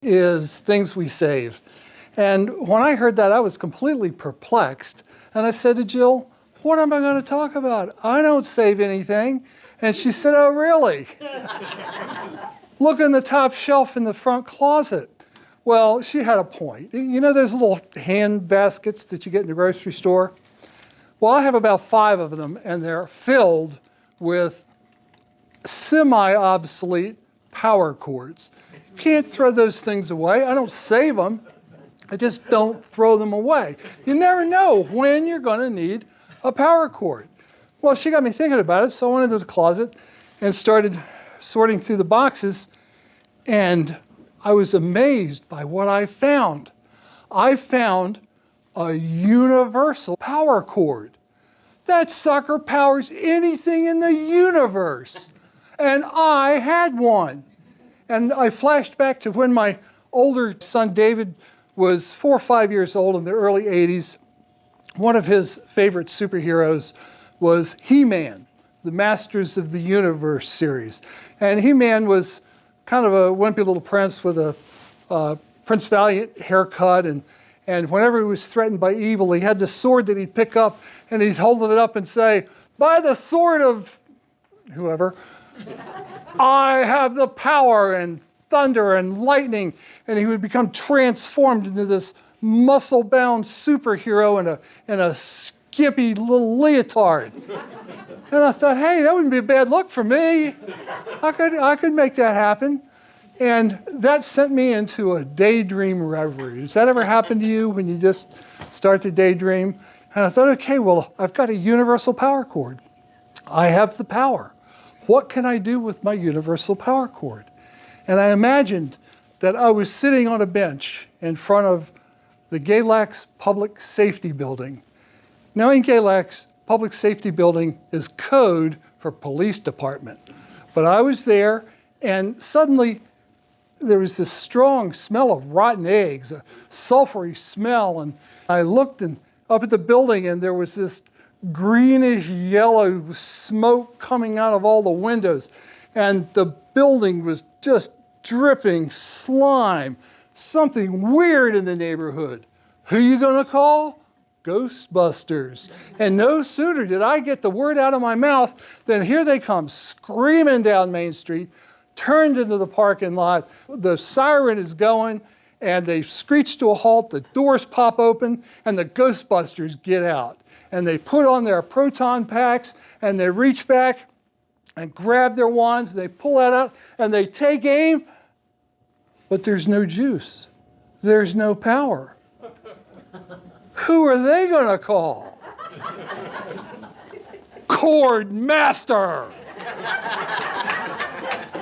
is things we save. And when I heard that, I was completely perplexed. And I said to Jill, what am I going to talk about? I don't save anything. And she said, oh, really? Look in the top shelf in the front closet. Well, she had a point. You know those little hand baskets that you get in the grocery store? Well, I have about 5 of them, and they're filled with semi-obsolete power cords. You can't throw those things away. I don't save them. I just don't throw them away. You never know when you're going to need a power cord. Well, she got me thinking about it, so I went into the closet and started sorting through the boxes, and I was amazed by what I found. I found a universal power cord. That sucker powers anything in the universe. And I had one. And I flashed back to when my older son David was 4 or 5 years old in the early 80s. One of his favorite superheroes was He-Man, the Masters of the Universe series. And He-Man was kind of a wimpy little prince with a Prince Valiant haircut, and whenever he was threatened by evil, he had this sword that he'd pick up, and he'd hold it up and say, by the sword of whoever, I have the power, and thunder and lightning, and he would become transformed into this muscle-bound superhero in a skimpy little leotard. And I thought, hey, that wouldn't be a bad look for me. I could make that happen. And that sent me into a daydream reverie. Does that ever happen to you when you just start to daydream? And I thought, okay, well, I've got a universal power cord. I have the power. What can I do with my universal power cord? And I imagined that I was sitting on a bench in front of the Galax Public Safety Building. Now in Galax, Public Safety Building is code for police department. But I was there, and suddenly there was this strong smell of rotten eggs, a sulfury smell, and I looked up at the building, and there was this greenish yellow smoke coming out of all the windows, and the building was just dripping slime, something weird in the neighborhood. Who you gonna call? Ghostbusters. And no sooner did I get the word out of my mouth than here they come screaming down Main Street, turned into the parking lot. The siren is going, and they screech to a halt, the doors pop open, and the Ghostbusters get out. And they put on their proton packs, and they reach back and grab their wands, and they pull that out, and they take aim, but there's no juice. There's no power. Who are they going to call? Cord Master!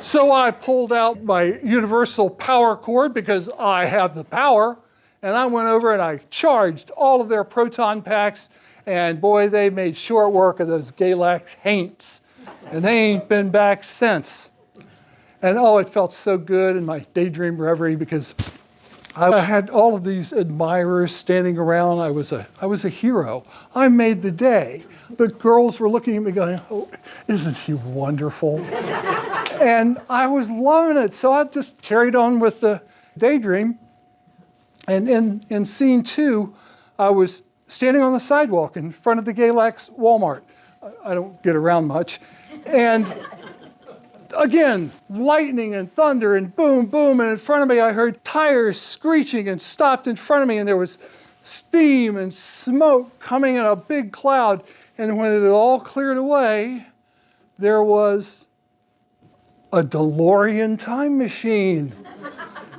So I pulled out my universal power cord because I have the power, and I went over and I charged all of their proton packs, and boy, they made short work of those Galax Haints, and they ain't been back since. And oh, it felt so good in my daydream reverie because I had all of these admirers standing around. I was a hero. I made the day. The girls were looking at me going, oh, isn't he wonderful? And I was loving it. So I just carried on with the daydream. And in scene 2, I was standing on the sidewalk in front of the Galax Walmart. I don't get around much. And again, lightning and thunder and boom, boom, and in front of me I heard tires screeching and stopped in front of me, and there was steam and smoke coming in a big cloud, and when it had all cleared away, there was a DeLorean time machine.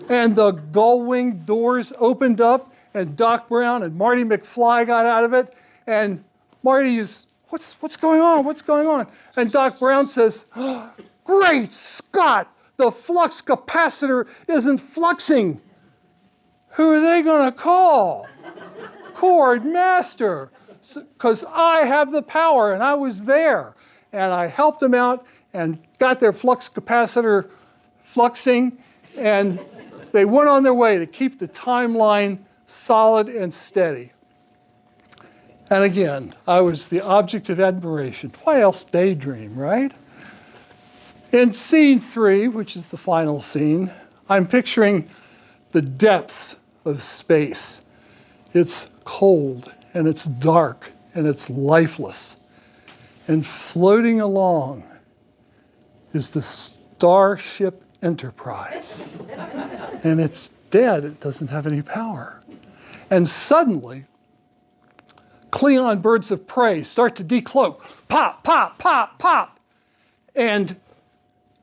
And the gull-wing doors opened up, and Doc Brown and Marty McFly got out of it, and Marty is, what's going on? What's going on? And Doc Brown says, oh, great Scott, the flux capacitor isn't fluxing. Who are they going to call? Cord Master, because I have the power, and I was there. And I helped them out and got their flux capacitor fluxing, and they went on their way to keep the timeline solid and steady. And again, I was the object of admiration. Why else daydream, right? In scene 3, which is the final scene, I'm picturing the depths of space. It's cold, and it's dark, and it's lifeless. And floating along is the Starship Enterprise. And it's dead, it doesn't have any power. And suddenly, Klingon birds of prey start to decloak. Pop, pop, pop, pop. And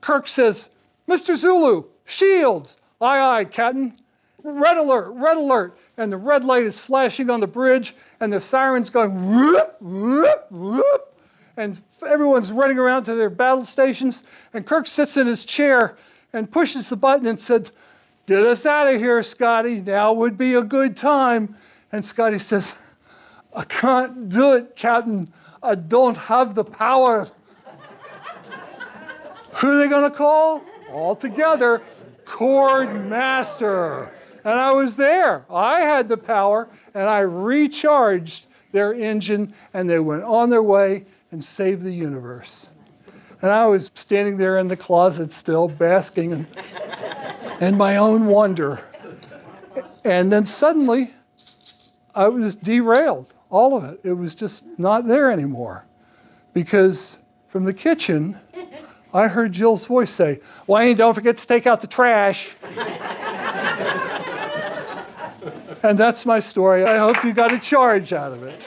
Kirk says, Mr. Zulu, shields. Aye, aye, Captain. Red alert, red alert. And the red light is flashing on the bridge, and the siren's going whoop, whoop, whoop. And everyone's running around to their battle stations, and Kirk sits in his chair and pushes the button and said, get us out of here, Scotty. Now would be a good time. And Scotty says, I can't do it, Captain. I don't have the power. Who are they going to call? All together, Cord Master. And I was there. I had the power, and I recharged their engine, and they went on their way and saved the universe. And I was standing there in the closet still, basking in my own wonder. And then suddenly, I was derailed, all of it. It was just not there anymore. Because from the kitchen, I heard Jill's voice say, Wayne, don't forget to take out the trash. And that's my story. I hope you got a charge out of it.